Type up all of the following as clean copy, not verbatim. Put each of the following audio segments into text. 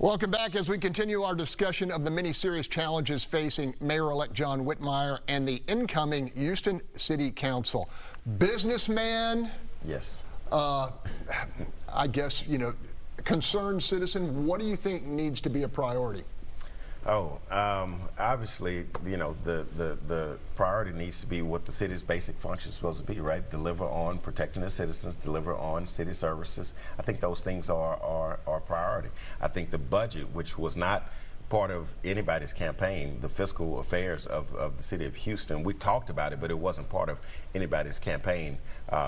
Welcome back as we continue our discussion of the many serious challenges facing Mayor-elect John Whitmire and the incoming Houston City Council. Businessman. Yes. I guess, concerned citizen. What do you think needs to be a priority? Obviously, the priority needs to be what the city's basic function is supposed to be, right? Deliver on protecting the citizens, deliver on city services. I think those things are priority. I think the budget, which was not part of anybody's campaign, the fiscal affairs of the city of Houston, we talked about it, but it wasn't part of anybody's campaign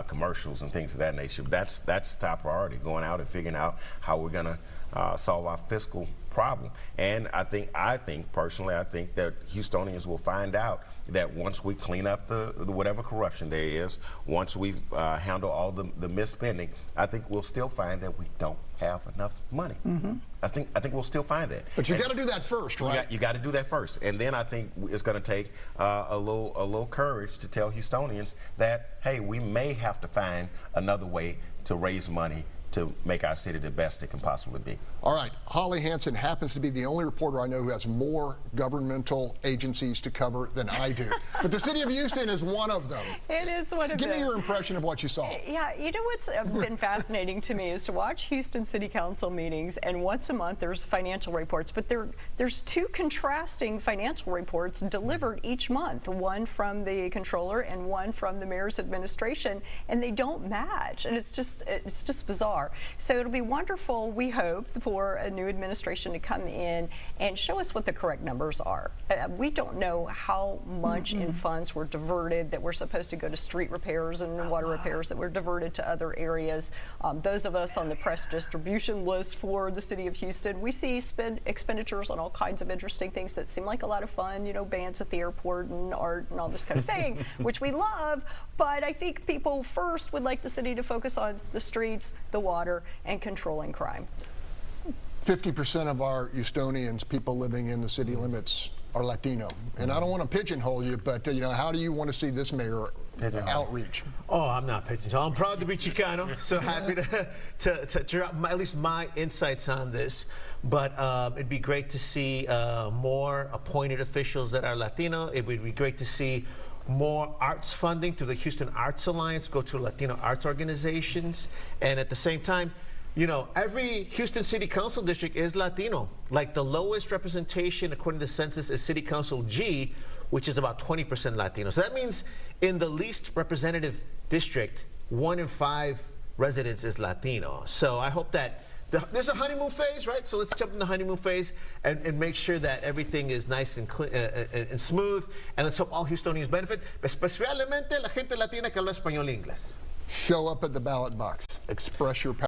commercials and things of that nature. That's top priority, going out and figuring out how we're going to solve our fiscal problem. And I think personally, I think that Houstonians will find out that once we clean up the whatever corruption there is, once we handle all the misspending, I think we'll still find that we don't have enough money. Mm-hmm. I think we'll still find that. But you got to do that first, right? You got to do that first, and then I think it's going to take a little courage to tell Houstonians that, hey, we may have to find another way to raise money to make our city the best it can possibly be. All right, Holly Hansen happens to be the only reporter I know who has more governmental agencies to cover than I do. But the city of Houston is one of them. It is one of them. Give me your impression of what you saw. Yeah, you know what's been fascinating to me is to watch Houston City Council meetings, and once a month there's financial reports, but there's two contrasting financial reports delivered each month, one from the controller and one from the mayor's administration, and they don't match, and it's just bizarre. So it'll be wonderful, we hope, for a new administration to come in and show us what the correct numbers are. We don't know how much in funds were diverted that were supposed to go to street repairs and water repairs that were diverted to other areas. Those of us on the press distribution list for the city of Houston, we see expenditures on all kinds of interesting things that seem like a lot of fun, bands at the airport and art and all this kind of thing, which we love. But I think people first would like the city to focus on the streets, the water, and controlling crime. 50% of our Houstonians, people living in the city limits, are Latino. And I don't want to pigeonhole you, but how do you want to see this mayor outreach? Oh, I'm not pigeonhole. I'm proud to be Chicano, so happy to drop at least my insights on this. But it'd be great to see more appointed officials that are Latino. It would be great to see more arts funding through the Houston Arts Alliance go to Latino arts organizations. And at the same time, every Houston City Council district is Latino. Like the lowest representation according to the census is City Council G, which is about 20% Latino. So that means in the least representative district, 1 in 5 residents is Latino. So I hope that there's a honeymoon phase, right? So let's jump in the honeymoon phase and make sure that everything is nice and clean and smooth. And let's hope all Houstonians benefit, especialmente la gente latina que habla español e inglés. Show up at the ballot box. Express your